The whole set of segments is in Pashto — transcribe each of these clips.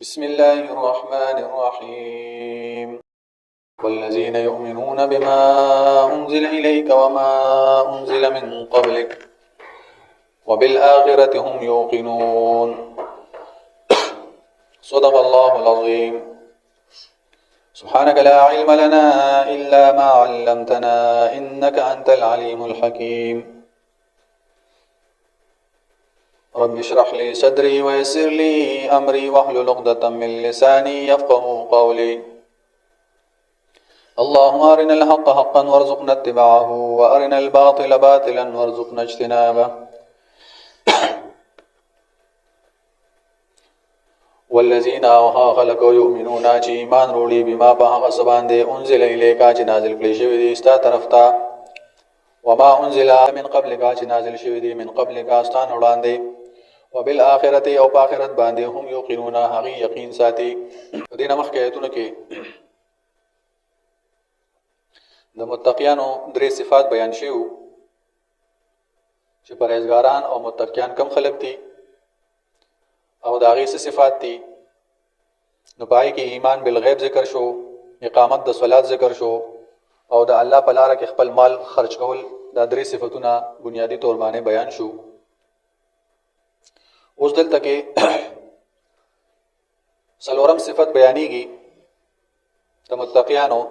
بسم الله الرحمن الرحيم والذين يؤمنون بما أنزل إليك وما أنزل من قبلك وبالآخرة هم يوقنون صدق الله العظيم سبحانك لا علم لنا إلا ما علمتنا إنك أنت العليم الحكيم رب اشرح لي صدري ويسر لي أمري واحلل عقدة من لساني يفقهوا قولي اللهم أرنا الحق حقا وارزقنا اتباعه وأرنا الباطل باطلا وارزقنا اجتنابه والذين خلقوا يؤمنون چې ایمان وروړي بما په هغه څه باندې انزل الیک چې نازل کړي شوی دی ستا طرف ته وما انزل من قبلک چې نازل شوی دی من قبلک ستان وړاندې وبالآخرة او په آخرت باندې هم یوقنون هغه یقین ساتي. دینه مخکې آیتونو کې د متقینو درې صفات بیان شوي چې پرهیزګاران او متقین کم خلق دي او د هغې څه صفات دي. نو پای کې ایمان بالغیب ذکر شو، اقامت د صلات ذکر شو او د الله په لاره کې خپل مال خرج کول. دا درې صفتونه بنیادی طور باندې بیان شو. اوس دلته کې څلورم صفت بیانېږي د متقیانو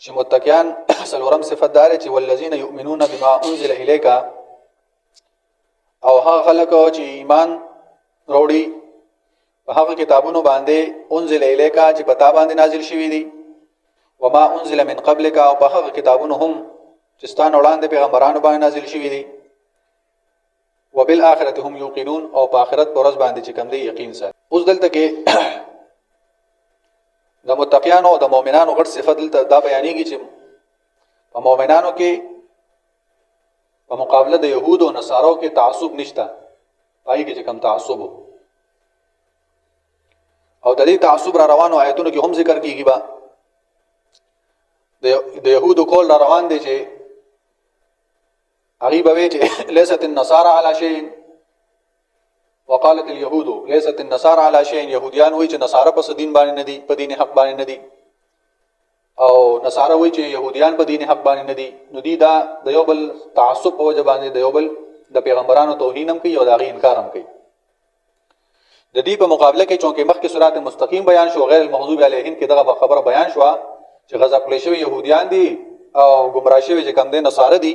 چې متقیان څلورم صفت دار چې والذین یؤمنون بما انزل الیک او هغه خلک چې ایمان وروړي په هغه کتابونو باندې انزل الیک چې پتا باندې نازل شوي دي وما انزل من قبلک او په هغه کتابونو هم چې ستاسو وړاندې پیغمبرانو باندې نازل شوي دي وبالآخرة هم یوقنون او په آخرت پر ورځ باندې چې کوم دی یقین ساتي. اوس دلته کې د متقینو او د مؤمنانو غټ صفت دلته دا بیانېږي چې په مؤمنانو کې په مقابله د يهودو او نصارو کې تعصب نشته. پای کې چې کوم تعصب او د دې تعصب را روانو آیتونو کې هم ذکر کیږي با د يهودو کول را روان دي چې هغه به چې ليست النصارى على شيء وقالت اليهود ليست النصارى على شيء. يهوديان وایي چې نصارا په دین باندې نه دي، په دین حق باندې نه دي، او نصارا وایي چې يهوديان په دین حق باندې نه دي. نو دي دا د یو بل تعصب په وجه باندې د یو بل د پیغمبرانو توهین هم کوي او د هغې انکار هم کوي. د دې په مقابله کې چونکې مخکې صراط مستقیم بیان شو، غیر المغضوب علیهم کې دغه خبره بیان شو چې غضب کړي شوی يهوديان دي او گمراه شوی چې کوم دي نصارا دي.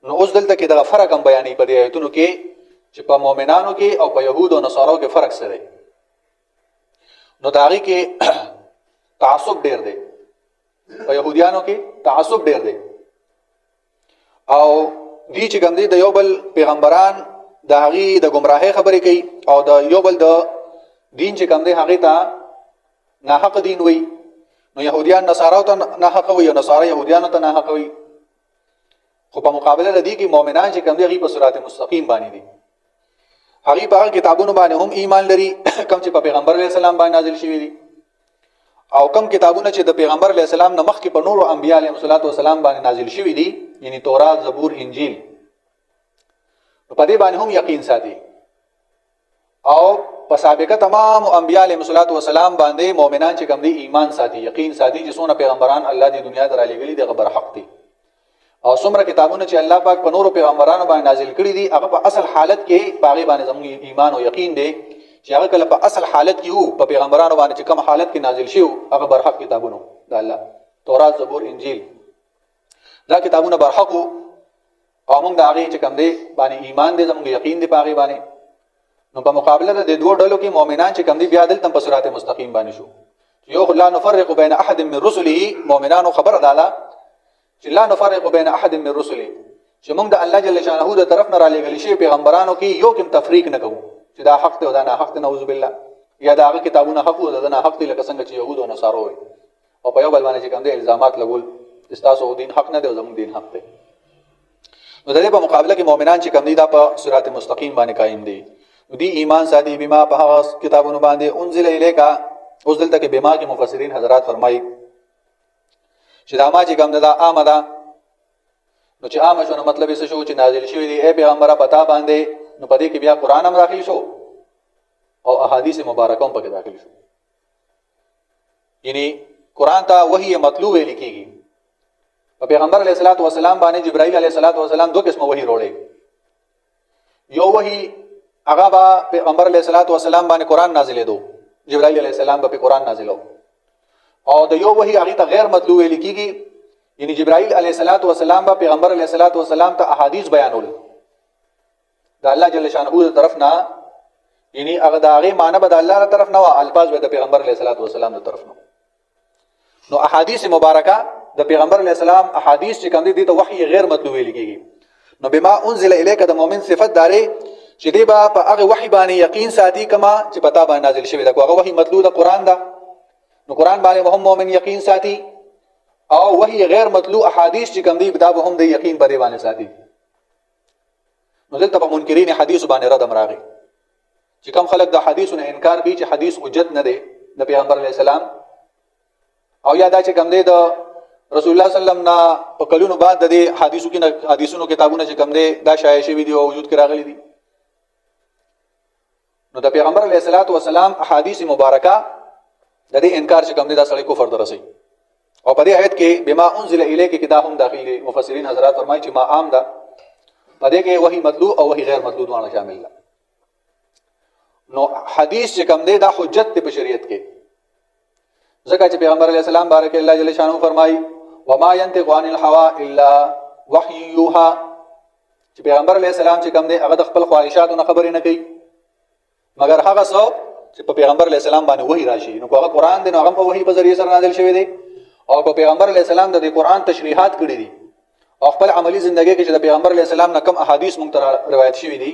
نو اوس دلته کې دغه فرق هم بیانې په دې آیتونو کې چې په مؤمنانو کې او په يهودو او نصارو کې فرق څه دی. نو د هغې کې تعصب ډېر دی، په يهودیانو کې تعصب ډېر دی او دوی چې کوم دی د یو بل پیغمبران د هغې د ګمراهۍ خبرې کوي او د یو بل د دین چې کوم دی هغې ته ناحق دین وي. نو يهودیان نصاراو ته ناحق وي او نصارا يهودیانو ته ناحق وي. خو په مقابله د دې کې مؤمنان چې کوم دي هغه په صراط مستقیم باندې دي، هغه په کتابونو باندې هم ایمان لري کوم چې په پیغمبر علیه السلام باندې نازل شوي دي او کوم کتابونه چې د پیغمبر علیه السلام نه مخکې په نورو انبیاء علیهم السلام باندې نازل شوي دي، یعنی تورات، زبور، انجیل، نو په دې باندې هم یقین ساتي. او په سابقه تمام انبیاء علیهم السلام باندې مؤمنان چې کوم دي ایمان ساتي، یقین ساتي چې څونه پیغمبران الله دې دنیا ته را لېږلي دي هغه برحق دي او څومره کتابونه چې الله پاک په نورو پیغمبرانو باندې نازل کړي دي هغه په اصل حالت کې باغې باندې زموږ ایمان او یقین دی چې هغه کله په اصل حالت کې وو په پیغمبرانو باندې چې کوم حالت کې نازل شي هغه برحق کتابونه د الله، تورات، زبور، انجیل، دا کتابونه برحق او موږ د هغې چې کوم دی باندې ایمان دی، زموږ یقین دی په هغې باندې. نو په مقابله د دوه ډلو کې مؤمنان چې کوم دی بیا دلته په صراط مستقیم باندې شو. یو لا نفرق بین احد من رسله، مؤمنانو خبره ده چې لا نفرق بین احد من رسله، چې موږ د الله جل شانه د طرف نه را لېږلي شوي پیغمبرانو کې یو کوم تفریق نه کوو چې دا حق دی او دا ناحق دی، نعوذ بالله، یا د هغه کتابونه حق او دا ناحق دي، لکه څنګه چې یهود او نصارو وایي او په یو بل باندې چې کوم دی الزامات لګول چې ستاسو دین حق نه دی او زموږ دین حق دی. نو د دې په مقابله کې مؤمنان چې کوم دي دا په صراط مستقیم باندې قایم دي. نو دی ایمان ساتي بما په هغه کتابونو باندې انزل الیک. اوس دلته کې بما کې مفسرین حضرات فرمایي چې دا ما چې کوم دا عامه ده، نو چې عامه شو نو مطلب یې څه شو چې نازل شوي دي اے پیغمبره پتا باندې. نو په دې کې بیا قرآن هم داخل شو او احادیث مبارکه هم پکې داخل شو. یعنی قران ته وحی مطلوب ویل کیږي. په پیغمبر علیه الصلاۃ والسلام باندې جبرائیل علیه الصلاۃ والسلام دوه قسمه وحی وروړي. یو وحی هغه با پیغمبر علیه الصلاۃ والسلام باندې قران نازلې دو، جبرائیل علیه السلام به قران نازلو. او د یو وحی هغه ته غیر مطلوب ویل کیږي، یعنی جبرائیل علیه الصلاۃ والسلام به پیغمبر علیه الصلاۃ والسلام ته احادیث بیانول د الله جل شانه د طرف نه، یعنی هغه د هغه معنی به د الله تر طرف نه او الفاظ به د پیغمبر علیه الصلاۃ والسلام تر طرف نه. نو احادیث مبارکه د پیغمبر علیه السلام احادیث چې کوم دي ته وحی غیر مطلوب ویل کیږي. نو بما انزل الیک د مؤمن صفت داري چې دی با په هغه وحی باندې یقین ساتي کما چې پتا باندې نازل شوی دا هغه وحی مطلوب د قران دا. نو قران باندې هم مؤمن یقین ساتي او وحی غیر مطلوب احادیث چې کوم دي دا به هم د یقین په دی باندې ساتي. نو دلته په منکرین حدیث باندې رد امراغي چې کوم خلک د حدیثونو انکار کوي چې حدیث حجت نه دی د پیغمبر علیه السلام، او یا دا چې کوم دی د رسول الله صلی الله علیه وسلم نه په کلونو بعد د دې حدیثونو کتابونه چې کوم دی دا شایع شوي دي او وجود کې راغلي دي. نو د پیغمبر علیه السلام احادیث مبارکه د دې انکار چې کوم دی دا سړی کفر درسي. او په دې آیت کې بما انزل الیک کې دا هم داخلي دي. مفسرین حضرات فرمایي چې ما عام ده په دې کې وحی مطلوب او وحی غیر مطلوب دواړه شامل دي. نو حدیث چې کوم دی دا حجت دی په شریعت کې، ځکه چې پیغمبر علیه السلام بارک الله جل شانه فرمایي وما ينطق عن الهوى الا وحي يوحى، چې پیغمبر علیه السلام چې کوم دی هغه د خپل خواهشاتو نه خبرې نه کوي مگر هغه څه چې په پیغمبر علیه السلام باندې وحی راشي. نو هغه قران دی، نو هغه په وحی په ذریعہ سره نازل شوی دی او په پیغمبر علیه السلام د قران تشریحات کړي دي او خپل عملی ژوندۍ کې چې د پیغمبر علیه السلام نه کم احادیث مونږ ته روایت شوي دي.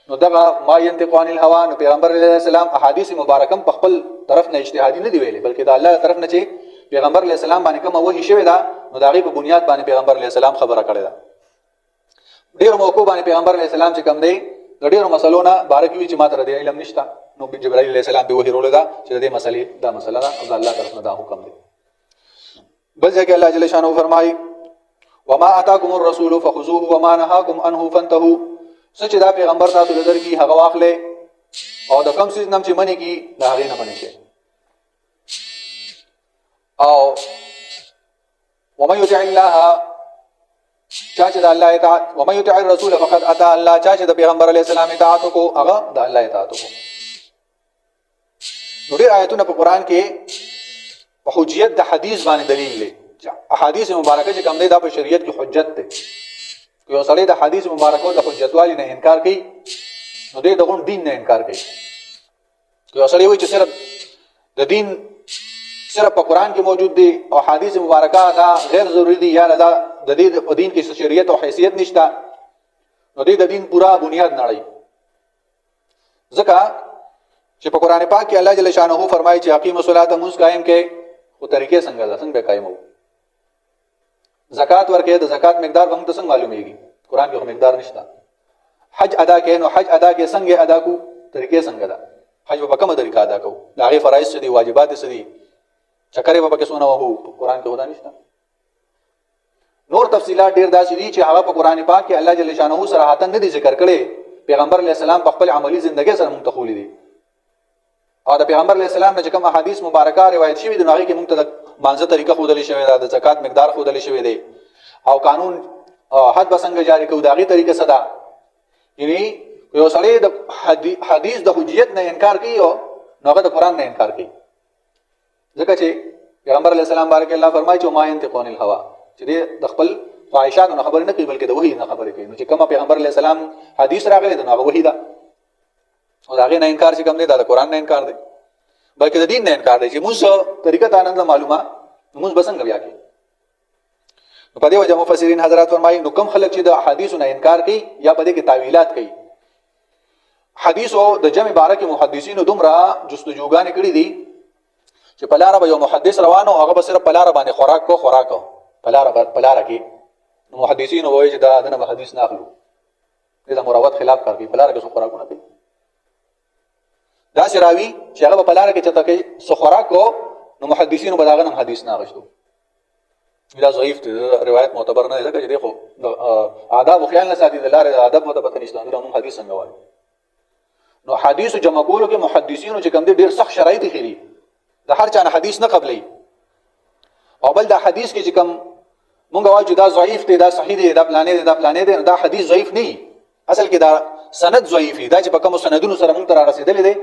نو دغه ما ينطق عن الهوى، نو پیغمبر علیه السلام احادیث مبارکم په خپل طرف نه اجتهادي نه دی ویلي، بلکې د الله طرف نه چې پیغمبر علیه السلام باندې کوم وحی شوی دا نو د هغې په بنیاد باندې پیغمبر علیه السلام خبره کړې ده. ډېرو موقعو باندې پیغمبر علیه السلام چې کوم دی د ډېرو مسلو نه باره کوي چې ما ته د علم نشته، نو جبرائیل علیه السلام به وحی وروړی ده چې د دې مسلې دا مسله ده او د الله طرف نه دا حکم دی. بل ځای کې الله جل شانه فرمایي وما اتاکم الرسول فخذوه وما نهاکم عنه فانتهوا، څه چې دا پیغمبر تاسو له درکې هغه واخلئ او د کوم څیز نه چې منې کي د هغې نه منې شئ. او ومن یطع الله، چا چې د الله اطاعت، ومن یطع الرسول فقد اطاع الله، چا چې د پیغمبر علیه السلام اطاعت وکړو هغه د الله اطاعت وکړو. نو ډېر آیتونه په قرآن کې په حجیت د حدیث باندې دلیل دی. احادیث مبارکه چې کوم دی دا په شریعت کې حجت دی. یو سړی د حدیث مبارکو د حجتوالي نه انکار کوي نو دی دغه دین نه انکار کوي. یو سړی وایي چې صرف د دین صرف په قرآن کې موجود دی او حدیث مبارکه دا غیر ضروری دي یا دا د دې په دین کې شریعت او حیثیت نشته، نو دی د دین پورا بنیاد نړۍ. ځکه چې په قرآن پاک کې الله جل شانه فرمایي چې اقیم الصلاة مونځ قائم کې خو طریقې څنګه ده، څنګه قائمو. زکات ورکې د زکات مقدار به موږ ته څنګه معلومیږي، قرآن کې خو مقدار نشته. حج ادا کې نو حج ادا کې څنګه ادا کو، طریقې څنګه ده، حج په کومه طریقه ادا کو، د هغې فرایض څه دي، واجبات څه دي، چکرې به پکې څونه وهو، قرآن کې خو دا نشته. نور تفصیلات ډېر داسې دي چې هغه په قرآن پاک کې الله جل شانه صراحتا نه دي ذکر کړي، پیغمبر علیه السلام په خپل عملی ژوندۍ سره موږ ته ښوولي دي. او د پیغمبر علیه السلام نه چې کوم احادیث مبارکه روایت شوي دي نو هغې کې موږ ته د مانځه طریقه ښودلې شوې ده، د زکات مقدار ښودلې شوی دی او قانون حد به څنګه جاري کوو د هغې طریقه څه ده. یعنې یو سړی د حدیث د حجیت نه انکار کوي نو هغه د قرآن نه انکار کوي. ځکه چې پیغمبر علیه السلام بارک الله فرمایي چې ما ينطق عن الهوى، چې دی د خپل خواهشاتو نه خبرې نه کوي بلکې د وحي نه خبرې کوي. نو چې کومه پیغمبر علیه السلام حدیث راغلی دی نو هغه وحي ده او د هغې نه انکار چې کوم دی دا د قرآن نه انکار دی بلکې د دین نه انکار دی. چې موږ طریقه تا نه معلومه نو موږ به څنګه بیا کوي. نو په دې وجه مفسرین حضرات فرمایي نو کوم خلک چې د حدیثو نه انکار کوي یا په دې کې تاویلات کوي، حدیثو د جمع باره کې محدثینو دومره جستجوګانې کړي دي چې په لاره به یو محدث روانو هغه به صرف په لاره باندې خوراک په لاره کې نو محدثینو وایي چې دا دنه به حدیث نه اخلو، دې د مروت خلاف کار کوي، په لاره کې څو خوراکونه کوي. داسې راوي چې هغه به په لاره کې چېرته کوي څه خوراک کو نو محدثینو به د هغه نه حدیث نه اخیستو. دا ضعیف دی، روایت معتبر نه دی ځکه چې دی خو د آدابو خیال نه ساتي، د لارې د ادب ورته پته نشته، نو موږ حدیث څنګه وایو. نو حدیث جمع کولو کې محدثینو چې کوم دي ډیر سخت شرایط خېلي د هر چا نه حدیث نه قبلي او بل دا حدیث کې چې کوم مونږ وایو چې دا ضعیف دی دا صحیح دی دا پلانې دی دا حدیث ضعیف نه اصل کې دا سند ضعیف دی دا چې په کوم سندونو سره مونږ ته رسیدلې دی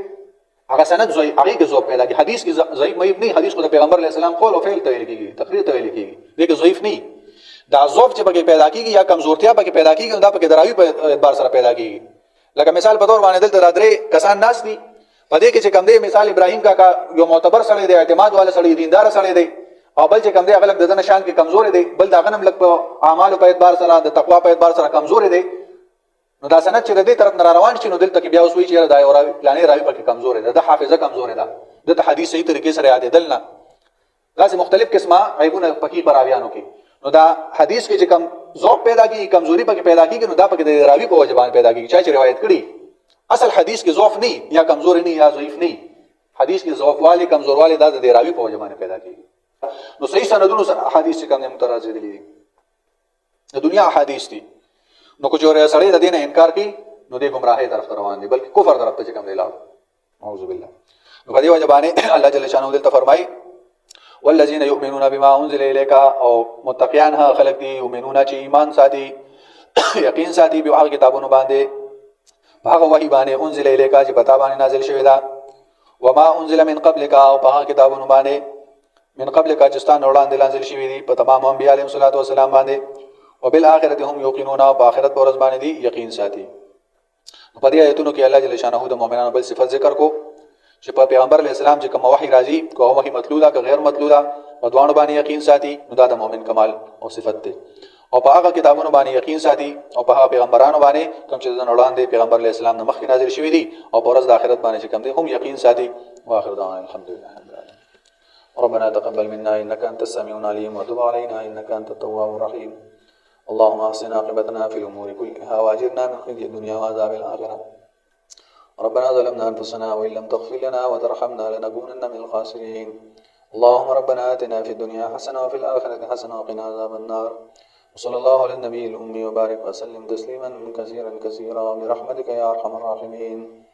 هغه سند ضعیف هغه کې ضعف پیدا کی حدیث کې ضعیف مې نه حدیث خو د پیغمبر علی السلام قول او فعل ته ویل کیږي تقریر ته ویل کیږي دغه ضعیف نه دا ضعف چې پکې پیدا کیږي یا کمزورتیا پکې پیدا کیږي دا پکې دراوی په اعتبار سره پیدا کیږي لکه مثال په تور باندې دلته درې کسان ناس دي په دې کې چې کوم دی مثال ابراهیم کاکا یو معتبر سړی دی اعتماد والا سړی دیندار سړی دی او بل چې کوم دی هغه لک د دنه شان کې کمزور دی بل دا غنم لک په اعمال په اعتبار سره د تقوا په اعتبار سره کمزور دی نو دا سند چې د دې طرف نه روان شي نو دلته کې بیا اوس وی چې دا یو راوی پلانې راوی پکې کمزور دی د حافظه کمزور ده د حدیث صحیح طریقې سره یاد دل نه غاز مختلف قسمه عیبونه پکې پراویانو کې نو دا حدیث کې چې کم ذوق پیدا کیږي کمزوري پکې پیدا کیږي نو دا پکې د راوی په وجبان پیدا کیږي چې روایت کړي اصل حدیث کې ضعف نه یا کمزوري نه یا ضعیف نه حدیث کې ضعف والی کمزور والی دا د راوی په وجبان پیدا کیږي نو صحیح سندونو حدیث چې کوم مترازی دي د دنیا حدیث دي نو کو جوړه سړی د دین انکار کوي نو د گمراهۍ طرف روان دي بلکې کفر طرف ته چې کوم دی لاړ اعوذ بالله نو په دې وجبانه الله جل شانه دلته فرمایي والذین یؤمنون بما انزل الیک او متقیان ها خلق دي یؤمنون چې ایمان ساتي یقین ساتي به هغه کتابونو باندې هغه وحی باندې انزل الیک چې پتا باندې نازل شوی دا وما انزل من قبلک او هغه کتابونو باندې من قبلک چې ستاسو وړاندې نازل شوی دي په تمام انبیاء علیهم الصلوات والسلام باندې وبالآخرة هم یوقنون او په آخرت پر ورځ باندې دي یقین ساتي په دې آیتونو کې الله جل شانه د مؤمنانو بل صفت ذکر کو چې په پیغمبر علی السلام چې کوم وحی راځي کوم وحی مطلوبه که غیر مطلوبه په دوانو باندې یقین ساتي نو دا د مؤمن کمال او صفت ده او په هغه کتابونو باندې یقین ساتي او په هغه پیغمبرانو باندې کوم چې د وړاندې پیغمبر علی السلام نه مخکې نازل شوی دي او په ورځ د آخرت باندې چې کوم دي هم یقین ساتي واخر دعوانا الحمدلله رب العالمین ربنا تقبل منا انك انت السميع العليم وتب علينا انك انت التواب الرحيم اللهم احسن عاقبتنا في الامور كلها واجرنا من خزي الدنيا وعذاب الاخره ربنا ظلمنا انفسنا وان لم تغفر لنا وترحمنا لنكونن من الخاسرين اللهم ربنا آتنا في الدنيا حسنه وفي الاخره حسنه وقنا عذاب النار وصلى الله على النبي الامي وبارك وسلم تسليما كثيرا كثيرا برحمتك يا ارحم الراحمين